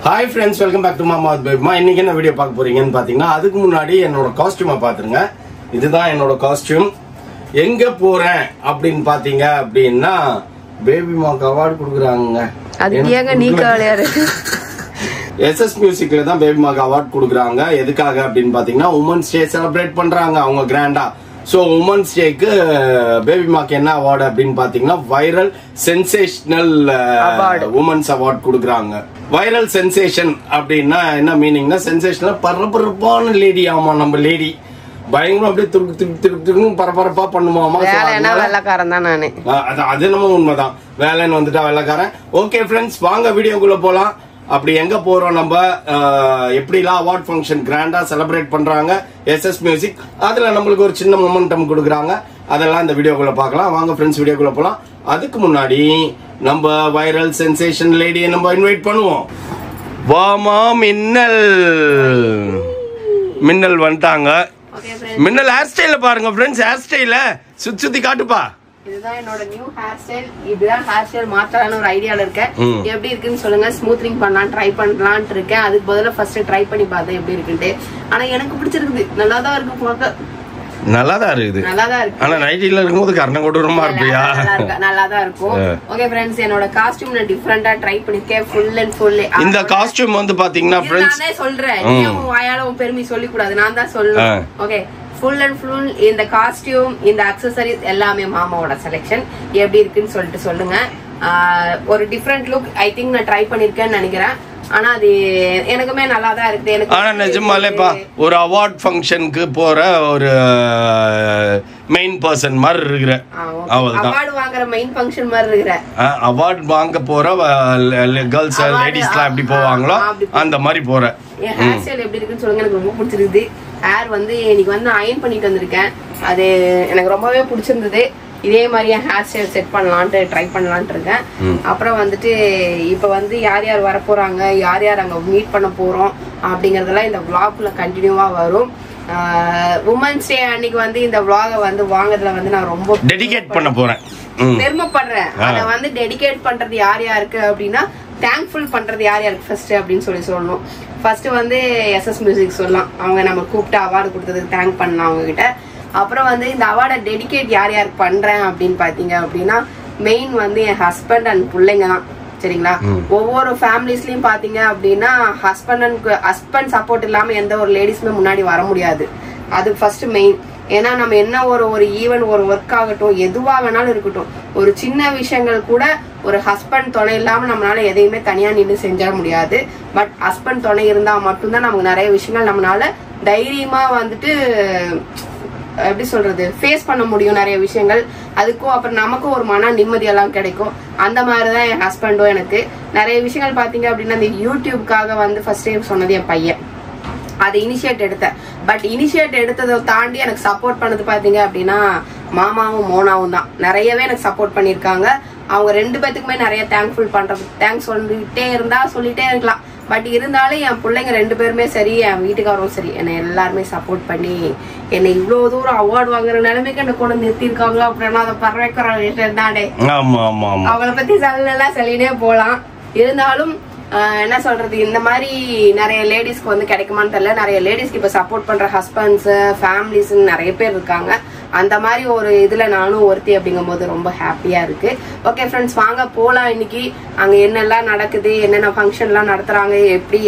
Hi friends, welcome back to Mama with Baby. இன்னைக்கு என்ன video பார்க்க போறீங்கன்னு பாத்தீங்கன்னா அதுக்கு முன்னாடி என்னோட காஸ்டியூமை பாத்துருங்க. இதுதான் என்னோட காஸ்டியூம். எங்க போறேன் அப்படின்னு பாத்தீங்க அப்படின்னா பேபி மாக்கு அவார்டு கொடுக்குறாங்க. அது ஏங்க நீ காலையா இருக்கு. SS மியூசிக்ல தான் பேபி மாக்கு அவார்டு கொடுக்குறாங்க. எதுக்காக அப்படின்னு பாத்தீங்கன்னா உமன்ஸ் டே செலிப்ரேட் பண்றாங்க அவங்க கிராண்டா. சோ உமன்ஸ் டேக்கு பேபி மாக்கு என்ன அவார்டு அப்படின்னு பாத்தீங்கன்னா வைரல் சென்சேஷனல் உமன்ஸ் அவார்டு கொடுக்குறாங்க. வைரல் சென்சேஷன் அப்படின்னா என்ன மீனிங்னா சென்சேஷனல் பரபரப்பான லேடி. ஆமா நம்ம லேடி பயங்கரம் அப்படியே துருக்கு பரபரப்பா பண்ணுமாமா. வெள்ளக்காரன் தான் நானு. அது என்னமோ உண்மைதான். வேலைன்னு வந்துட்டா வெள்ளக்காரன். ஓகே ஃப்ரெண்ட்ஸ், வாங்க வீடியோக்குள்ள போலாம். அப்படி எங்க போறோம் நம்ம, எப்படிலாம் அவார்ட் ஃபங்க்ஷன் கிராண்டா செலிப்ரேட் பண்றாங்க SS மியூசிக், அதுல நம்மளுக்கு ஒரு சின்ன மொமெண்டம் கொடுக்குறாங்க. அதெல்லாம் இந்த வீடியோக்குள்ள பார்க்கலாம். வாங்க ஃப்ரெண்ட்ஸ் வீடியோக்குள்ள போலாம். அதுக்கு முன்னாடி நம்ம வைரல் சென்சேஷன் லேடியை நம்ம இன்வைட் பண்ணுவோம். வாமா மின்னல். மின்னல் வந்துட்டாங்க. மின்னல் ஹேர் ஸ்டைல பாருங்க ஃப்ரெண்ட்ஸ். ஹேர் ஸ்டைல சுத்தி காட்டுப்பா. இதுதான் என்னோட நியூ ஹேர் ஸ்டைல். இதுதான் ஹேர் ஸ்டைல் மாத்தலான ஒரு ஐடியால இருக்கேன். எப்படி இருக்குன்னு சொல்லுங்க. ஸ்மூத்னிங் பண்ணலாம் ட்ரை பண்ணலாம்னு இருக்கேன். அதுக்கு பதிலா ஃபர்ஸ்ட் ட்ரை பண்ணி பார்த்தேன் எப்படி இருக்குன்னு. ஆனா எனக்கு பிடிச்சிருக்குது. நல்லாதான் இருக்கு பார்க்க. நல்லாதான் இருக்குது. ஆனா நைட்டில இருக்கும்போது கர்ணம் கொடூரமா இருப்பியா? நல்லாதான் இருக்கும். ஓகே ஃப்ரெண்ட்ஸ், என்னோட காஸ்டியூம் நான் டிஃபரெண்டா ட்ரை பண்ணிருக்கேன். ஃபுல் அண்ட் ஃபுல் இந்த காஸ்டியூம் வந்து பாத்தீங்கன்னா ஃப்ரெண்ட்ஸ் நானே சொல்றேன். நீ வாயால உன் பெருமை சொல்லிக் கூடாது, நான் தான் சொல்லணும். ஓகே, ஃபுல் அண்ட் ஃபுல் இந்த காஸ்டியூம் இந்த அக்சசரிஸ் எல்லாமே மாமாவோட செலெக்ஷன். எப்படி இருக்குன்னு சொல்லிட்டு சொல்லுங்க. ஒரு டிஃபரெண்ட் லுக் ஐ திங்க் நான் ட்ரை பண்ணிருக்கேன்னு நினைக்கிறேன். ஆனா அது எனக்குமே நல்லா தான் இருக்கு. எனக்கு ஆனா நிஜமாலேப்பா ஒரு அவார்ட் ஃபங்க்ஷனுக்கு போற ஒரு மெயின் பர்சன் மாதிரி இருக்கிற, அவார்ட் வாங்குற மெயின் ஃபங்க்ஷன் மாதிரி இருக்கிற, அவார்ட் வாங்க போற கேர்ள்ஸ் லேடிஸ்லாம் எப்படி போவாங்களோ அந்த மாதிரி போற. என் ஹேர் ஸ்டைல் எப்படி இருக்குன்னு சொல்லுங்க. எனக்கு ரொம்ப பிடிச்சிருக்குது. ஹேர் வந்து இன்னைக்கு வந்து அயன் பண்ணிட்டு வந்திருக்கேன். அது எனக்கு ரொம்பவே பிடிச்சிருந்தது. இதே மாதிரி ஹேர் ஸ்டைல் செட் பண்ணலான்ட்டு ட்ரை பண்ணலான்ட்டு இருக்கேன். அப்புறம் வந்துட்டு இப்போ வந்து யார் யார் வர போறாங்க, யார் யார் அங்கே மீட் பண்ண போறோம் அப்படிங்கறதெல்லாம் இந்த vlogல கண்டினியூவா வரும். உமன்ஸ் டே அன்னைக்கு வந்து இந்த vlog வந்து வாங்குறதுல வந்து நான் ரொம்ப டெடிகேட் பண்ண போறேன், பெருமைப்படுறேன். அதை வந்து டெடிகேட் பண்றது யார் யாருக்கு அப்படின்னா தேங்க்ஃபுல் பண்றது யார் யாருக்கு ஃபர்ஸ்ட் அப்படின்னு சொல்லணும். ஃபர்ஸ்ட் வந்து SS மியூசிக் சொல்லலாம். அவங்க நம்ம கூப்பிட்டு அவார்டு கொடுத்ததுக்கு தேங்க் பண்ணலாம் அவங்க கிட்ட. அப்புறம் வந்து இந்த அவார்டை டெடிகேட் யார் யாருக்கு பண்றேன் அப்படின்னு பாத்தீங்க அப்படின்னா மெயின் வந்து என் ஹஸ்பண்ட் அண்ட் பிள்ளைங்க தான். சரிங்களா? ஒவ்வொரு ஃபேமிலிஸ்லயும் பாத்தீங்க அப்படின்னா ஹஸ்பண்ட் சப்போர்ட் இல்லாம எந்த ஒரு லேடிஸ்மே முன்னாடி வர முடியாது. அது ஃபர்ஸ்ட் மெயின். ஏன்னா நம்ம என்ன ஒரு ஈவன் ஒரு ஒர்க் ஆகட்டும், எதுவா வேணாலும் இருக்கட்டும், ஒரு சின்ன விஷயங்கள் கூட ஒரு ஹஸ்பண்ட் துணை இல்லாம நம்மளால எதையுமே தனியா நின்று செஞ்ச முடியாது. பட் ஹஸ்பண்ட் துணை இருந்தா மட்டும்தான் நமக்கு நிறைய விஷயங்கள் நம்மளால தைரியமா வந்துட்டு எப்படி சொல்றது ஃபேஸ் பண்ண முடியும் நிறைய விஷயங்கள். அதுக்கும் அப்புறம் நமக்கும் ஒரு மன நிம்மதியெல்லாம் கிடைக்கும். அந்த மாதிரிதான் என் ஹஸ்பண்டும் எனக்கு நிறைய விஷயங்கள் பாத்தீங்க அப்படின்னா இந்த யூடியூப்காக வந்து ஃபர்ஸ்ட் டைம் சொன்னது என் பையன். அது இனிஷியேட் எடுத்தேன். பட் இனிஷியேட் எடுத்ததை தாண்டி எனக்கு சப்போர்ட் பண்ணது பாத்தீங்க அப்படின்னா மாமாவும் மோனாவும் தான். நிறையவே எனக்கு சப்போர்ட் பண்ணிருக்காங்க. அவங்க ரெண்டு பேத்துக்குமே நிறைய தேங்க்ஸ் சொல்லிட்டே இருக்கலாம். பட் இருந்தாலும் என் பிள்ளைங்க ரெண்டு பேருமே சரி, என் வீட்டுக்காரரும் சரி, என்னை எல்லாருமே சப்போர்ட் பண்ணி என்னை இவ்வளவு தூரம் அவார்டு வாங்குற நிலைமைக்கு என்ன கொண்டு நிறுத்திருக்காங்க அப்படின்னா அதை பறவைக்கிற விஷயம் தானே. அவங்கள பத்தி சொல்லினே போலாம். இருந்தாலும் என்ன சொல்றது, இந்த மாதிரி நிறைய லேடிஸ்க்கு வந்து கிடைக்குமான்னு தெரியல. நிறைய லேடிஸ்க்கு இப்ப சப்போர்ட் பண்ற ஹஸ்பண்ட்ஸ் ஃபேமிலிஸ் நிறைய பேர் இருக்காங்க. அந்த மாதிரி ஒரு இதுல நானும் ஒருத்தி அப்படிங்கும் போது ரொம்ப ஹாப்பியா இருக்கு. ஓகே ஃப்ரெண்ட்ஸ், வாங்க போலாம். இன்னைக்கு அங்க என்னெல்லாம் நடக்குது, என்னென்ன ஃபங்க்ஷன் எல்லாம் நடத்துறாங்க, எப்படி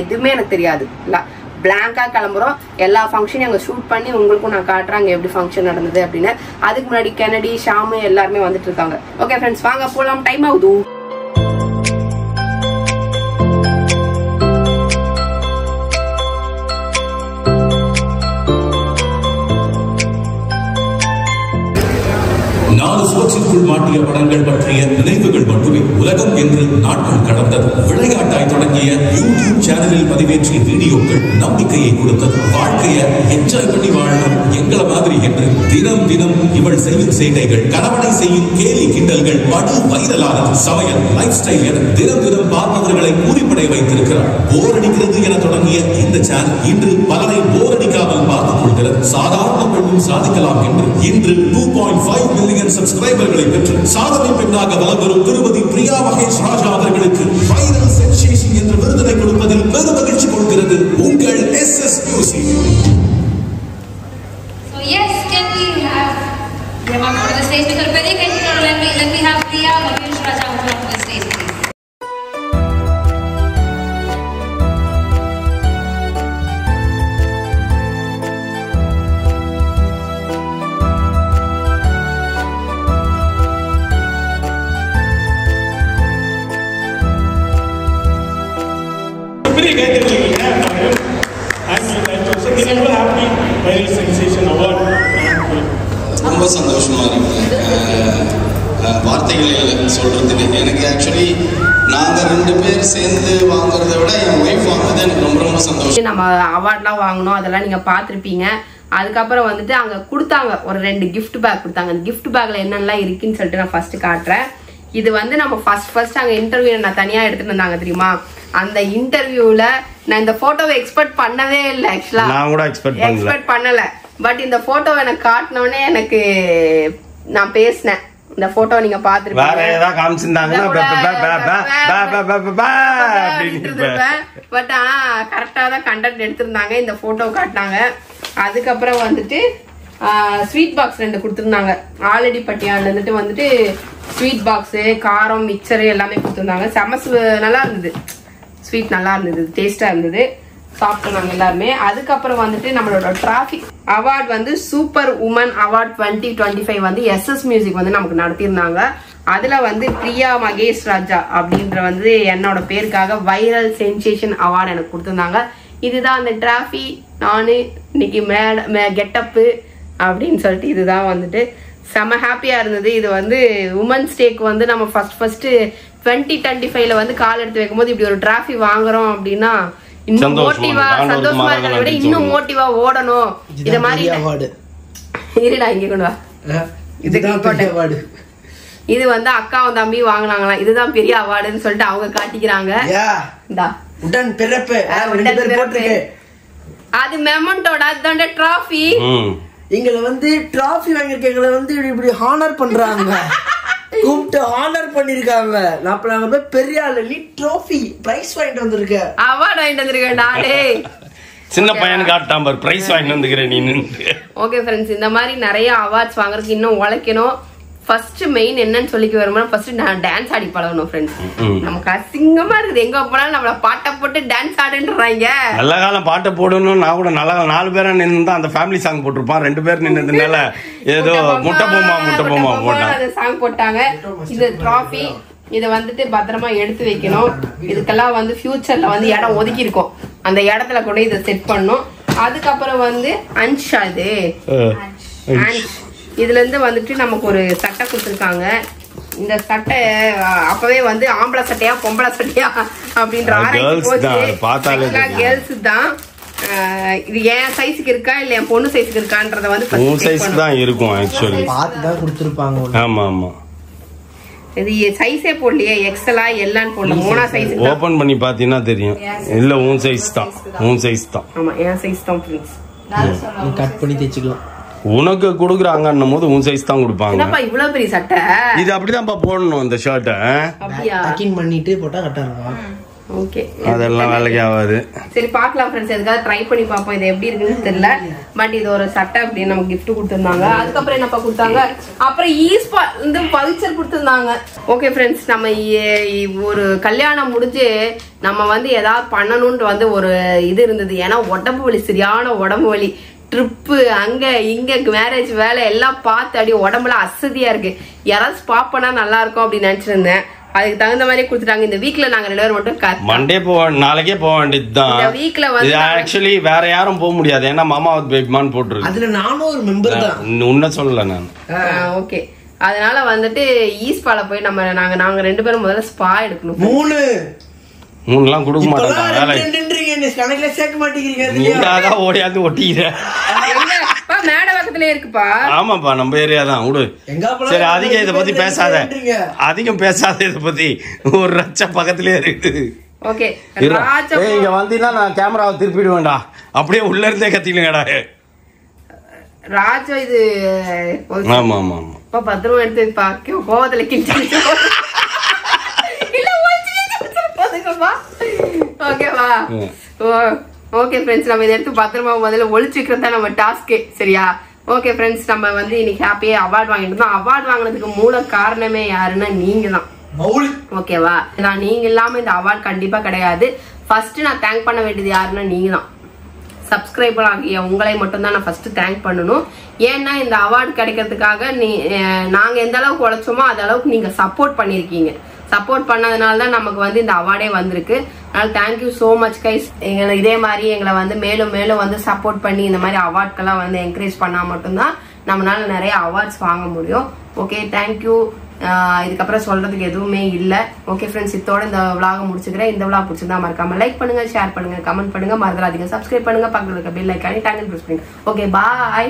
எதுவுமே எனக்கு தெரியாது. இல்ல பிளாங்கா கிளம்புறோம். எல்லா ஃபங்க்ஷனையும் அங்க ஷூட் பண்ணி உங்களுக்கும் நான் காட்டுறேன் அங்க எப்படி ஃபங்க்ஷன் நடந்தது அப்படின்னு. அதுக்கு முன்னாடி கெனடி ஷாமு எல்லாருமே வந்துட்டு இருக்காங்க. ஓகே ஃப்ரெண்ட்ஸ், வாங்க போலாம். டைம் ஆகுது. நாலு சுவற்றிற்குள் மாட்டிய படங்கள் பற்றிய நினைவுகள் மட்டுமே உலகம் என்று நாட்கள் கடந்தது. விளையாட்டாய் தொடங்கிய யூடியூப் சேனலில் பதிவேற்றிய வீடியோக்கள் நம்பிக்கையை கொடுத்தது. வாழ்க்கையை என்ஜாய் பண்ணி வாழணும் எங்களை மாதிரி என்று தினம் தினம் இவள் செய்யும் சேட்டைகள், கணவனை செய்யும் கேலி கிண்டல்கள் படு வைரலானது. சமையல், லைஃப் ஸ்டைல் என தினம் தினம் பார்ப்பவர்களை கூறிப்படை வைத்திருக்கிறார். போர் அடிக்கிறது என தொடங்கிய இந்த சேனல் இன்று பலரை போர் அடிக்காமல் பார்த்துக் கொள்கிறது. சாதாரண பெண்ணும் சாதிக்கலாம் என்று இன்று 2.5 மில்லியன் சப்ஸ்கிரைபர்களை பெற்று சாதனை பெண்ணாக வலம் வரும் திருமதி பிரியா மகேஷ் ராஜா அவர்களுக்கு வைரல் சென்சேஷன் என்ற விருதினை பெரிய கை தட்டுவீங்க. Second ever happy viral sensation award. ரொம்ப சந்தோஷமா இருக்கு. வார்த்தைகள் சொல்றதுக்கு எனக்கு ஆக்சுவலி நாங்க 2 பேர் சேர்ந்து வாங்குறத விட என் ஒய்ஃப் வாங்குறது எனக்கு ரொம்ப ரொம்ப சந்தோஷம். நம்ம அவார்ட்லாம் வாங்கணும், அதெல்லாம் நீங்க பாத்திருப்பீங்க. அதுக்கப்புறம் வந்துட்டு அங்க கொடுத்தாங்க ஒரு 2 gift பேக் கொடுத்தாங்க. அந்த gift பேக்ல என்னெல்லாம் இருக்குன்னு சொல்லிட்டு நான் ஃபர்ஸ்ட் காட்டுறேன். இது வந்து நம்ம ஃபர்ஸ்ட் அங்க இன்டர்வியூ நான் தனியா எடுத்துட்டு இருந்தாங்க தெரியுமா, அந்த இன்டர்வியூல நான் இந்த போட்டோவை எக்ஸ்பெக்ட் பண்ணவே இல்லை. ஆக்சுவலா நான் கூட எக்ஸ்பெக்ட் பண்ணல. பட் இந்த போட்டோவை எனக்கு காட்டினோடனே எனக்கு நான் பேசினேன். இந்த போட்டோ நீங்க பாத்துருப்பீங்க. வேற ஏதாவது காமிச்சிருந்தாங்கன்னா பட் ஆனா கரெக்டா தான் கண்டென்ட் எடுத்திருந்தாங்க. இந்த போட்டோ காட்டினாங்க. அதுக்கப்புறம் வந்துட்டு ஸ்வீட் பாக்ஸ் 2 கொடுத்துருந்தாங்க. ஆல்ரெடி பட்டியால இருந்துட்டு வந்துட்டு ஸ்வீட் பாக்ஸ், காரம், மிக்சர் எல்லாமே கொடுத்துருந்தாங்க. நல்லா இருந்தது. ஸ்வீட் நல்லா இருந்தது, டேஸ்டா இருந்தது. சாப்பிட்டோம் நாங்க எல்லாருமே. அதுக்கப்புறம் வந்துட்டு நம்மளோட டிராஃபிக் அவார்ட் வந்து சூப்பர் உமன் அவார்ட் 2025 வந்து SS மியூசிக் வந்து நமக்கு நடத்திருந்தாங்க. அதுல வந்து பிரியா மகேஷ் ராஜா அப்படின்ற வந்து என்னோட பேருக்காக வைரல் சென்சேஷன் அவார்டு எனக்கு கொடுத்திருந்தாங்க. இதுதான் அந்த டிராஃபி. நானு இன்னைக்கு கெட்டப்பு அப்படின்னு சொல்லிட்டு இதுதான் வந்துட்டு செம ஹாப்பியா இருந்தது. இது வந்து உமன்ஸ் டேக்கு வந்து நம்ம ஃபர்ஸ்ட் 2025ல வந்து கால் எடுத்து வைக்கும்போது இப்படி ஒரு டிராஃபி வாங்குறோம் அப்படின்னா இன்னும் மோட்டிவா சந்தோஷமா இருக்கிறத விட இன்னும் மோட்டிவா ஓடணும். இது மாதிரி இருடா இங்க கொண்டு வா. இது வந்து அக்காவும் தம்பி வாங்கினாங்களாம். இதுதான் பெரிய அவார்டுன்னு சொல்லிட்டு அவங்க காட்டிக்கிறாங்க. அது மெமண்டோட அதுதான் டிராஃபி. எங்களை வந்து டிராஃபி வாங்கிருக்க எங்களை வந்து இப்படி ஹானர் பண்றாங்க, கூப்பிட்டு ஹானர் பண்ணிருக்காங்க. நாங்க போய் பெரிய ஆளு, நீ ட்ராஃபி பிரைஸ் வாங்கிட்டு வந்திருக்க, அவார்ட் வாங்கிட்டு வந்திருக்கேன் நானே. சின்ன பையன் காட்டாம பாரு பிரைஸ் வாங்கிட்டு வந்துக்கிறேன் நீ. ஓகே ஃப்ரெண்ட்ஸ், இந்த மாதிரி நிறைய அவார்ட்ஸ் வாங்குறதுக்கு இன்னும் உழைக்கணும். ஃபர்ஸ்ட் மெயின் என்னன்னு சொல்லிக்க வரும்போது ஃபர்ஸ்ட் நான் டான்ஸ் ஆடி பழகணும் ஃப்ரெண்ட்ஸ். நமக்கு அசிங்கமா இருக்குது, எங்க போனாலும் நம்மள பாட்டை போட்டு டான்ஸ் ஆடுன்றாங்க. நல்ல காலம் பாட்டை போடணும். நான் கூட நல்ல 4 பேரா நின்று அந்த ஃபேமிலி சாங் போட்டிருப்பான். 2 பேர் நின்னதுனால ஏதோ முட்டை போமா போட்டாங்க சாங் போட்டாங்க. இது டிராஃபி. இதை வந்துட்டு பத்திரமா எடுத்து வைக்கணும். இதுக்கெல்லாம் வந்து ஃபியூச்சர்ல வந்து இடம் ஒதுக்கி இருக்கும், அந்த இடத்துல கூட இதை செட் பண்ணணும். அதுக்கப்புறம் வந்து அன்ஷா இது இதுல இருந்து வந்துட்டு நமக்கு ஒரு சட்டை கொடுத்துருக்காங்க. இந்த சட்டை அப்பவே வந்து ஆம்பளை சட்டையா பொம்பளை சட்டையா அப்படின்ற கேர்ள்ஸ் தான். இது என் சைஸுக்கு இருக்கா இல்ல என் பொண்ணு சைஸுக்கு இருக்கான்றத வந்து சைஸ் தான் இருக்கும் ஆக்சுவலி. பார்த்து தான் கொடுத்திருப்பாங்க. ஆமா ஆமா. இது சைஸே போடலையே, எக்ஸ்எல் எல்லாம் போடல, மோனா சைஸ். ஓபன் பண்ணி பாத்தீங்கன்னா தெரியும். இல்ல உன் சைஸ் தான், உன் சைஸ் தான். ஆமா என் சைஸ் தான் ஃப்ரெண்ட்ஸ். கட் பண்ணி தேய்ச்சிக்கலாம். உனக்கு கொடுக்குறாங்கன்னும் போது உன் சைஸ் தான் கொடுப்பாங்க. என்னப்பா இவ்வளவு பெரிய சட்டை? இது அப்படிதான்ப்பா போடணும் இந்த ஷர்ட்டை. அப்படியா? டக்கிங் பண்ணிட்டு போட்டா கரெக்டா இருக்கும். ஓகே, அதெல்லாம் வேலைக்கு ஆகாது. சரி பார்க்கலாம் ஃப்ரெண்ட்ஸ், எதுக்காக ட்ரை பண்ணி பார்ப்போம் இது எப்படி இருக்குன்னு தெரியல. பட் இது ஒரு சட்டை அப்படின்னு நமக்கு கிஃப்ட் கொடுத்துருந்தாங்க. அதுக்கப்புறம் என்னப்பா கொடுத்தாங்க? அப்புறம் ஈஸ்பா இந்த பல்ச்சர் கொடுத்துருந்தாங்க. ஓகே ஃப்ரெண்ட்ஸ், நம்ம ஒரு கல்யாணம் முடிஞ்சு நம்ம வந்து ஏதாவது பண்ணணும்னு வந்து ஒரு இது இருந்தது. ஏன்னா உடம்பு வலி, சரியான உடம்பு வலி, ட்ரிப்பு அங்க இங்க மேரேஜ் வேலை எல்லாம் பார்த்து அடி உடம்புல அசதியா இருக்கு. யாராவது ஸ்பாப் பண்ணா நல்லா இருக்கும் அப்படின்னு நினைச்சிருந்தேன். அதுக்கு தகுந்த மாதிரி கொடுத்துட்டாங்க. இந்த வீக்ல நாங்க 2 பேரும் மட்டும் மண்டே நாளைக்கே போக வேண்டியதுதான். இந்த வீக்ல வந்து ஆக்சுவலி வேற யாரும் போக முடியாது. ஏன்னா மாமா பேபிமான் போட்டுருக்கு. அதுல நானும் ஒரு மெம்பர் தான். உன்ன சொல்லல நான். ஓகே, அதனால வந்துட்டு ஈஸ்பால போய் நாங்க 2 பேரும் முதல்ல ஸ்பா எடுக்கணும். 3 கொடுக்க மாட்டாங்க. கணக்குல சேர்க்க மாட்டேங்கிறீங்க. நீங்க அதான் ஓடியாந்து ஒட்டிக்கிற மேட பக்கத்துல இருக்குப்பா. ஆமாப்பா நம்ம ஏரியா தான். விடு சரி, அதிகம் இதை பத்தி பேசாத, அதிகம் பேசாத இதை பத்தி. ஒரு ரச்ச பக்கத்திலே இருக்கு. ஓகே, இங்க வந்தீங்கன்னா நான் கேமராவை திருப்பிடு வேண்டாம், அப்படியே உள்ள இருந்தே கத்திடுங்கடா. ராஜா இது ஆமா ஆமா ஆமா. பத்திரமா எடுத்து பாக்க கோவத்துல கிழிச்சு. ஓகேவா? ஓகே ஃப்ரெண்ட்ஸ், நம்ம இதை எடுத்து பத்திரமா முதல்ல ஒளிச்சு வைக்கிறது தான் நம்ம டாஸ்கே. சரியா? ஓகே ஃப்ரெண்ட்ஸ், நம்ம வந்து இன்னைக்கு ஹாப்பியா அவார்ட் வாங்கிட்டு இருந்தோம். அவார்ட் வாங்கினதுக்கு மூல காரணமே யாருன்னா நீங்க தான். ஓகேவா? நீங்க இல்லாம இந்த அவார்ட் கண்டிப்பா கிடையாது. ஃபர்ஸ்ட் நான் தேங்க் பண்ண வேண்டியது யாருன்னா நீங்க தான். சப்ஸ்கிரைபர் ஆகிய உங்களை மட்டும் தான் நான் ஃபர்ஸ்ட் தேங்க் பண்ணணும். ஏன்னா இந்த அவார்டு கிடைக்கிறதுக்காக நாங்க எந்த அளவுக்கு உழைச்சோமோ அந்த அளவுக்கு நீங்க சப்போர்ட் பண்ணிருக்கீங்க. சப்போர்ட் பண்ணதுனால தான் நமக்கு வந்து இந்த அவார்டே வந்திருக்கு. அதனால தேங்க்யூ சோ மச் கைஸ். எங்களை இதே மாதிரி எங்களை வந்து மேலும் மேலும் வந்து சப்போர்ட் பண்ணி இந்த மாதிரி அவார்ட்கெல்லாம் வந்து என்கரேஜ் பண்ணா மட்டும்தான் நம்மளால நிறைய அவார்ட்ஸ் வாங்க முடியும். Okay, thank you. இதுக்கப்புறம் சொல்றதுக்கு எதுவுமே இல்லை. ஓகே ஃப்ரெண்ட்ஸ், இதோட இந்த விளாக முடிச்சுக்கிறேன். இந்த விளாக் பிடிச்சிருந்தா மறக்காம லைக் பண்ணுங்க, ஷேர் பண்ணுங்க, கமெண்ட் பண்ணுங்க, மறந்துடாதீங்க, சப்ஸ்கிரைப் பண்ணுங்க, பக்கத்துல இருக்க பெல் ஐக்கானை டாங்கல் பிரஸ் பண்ணுங்க. ஓகே, பாய்.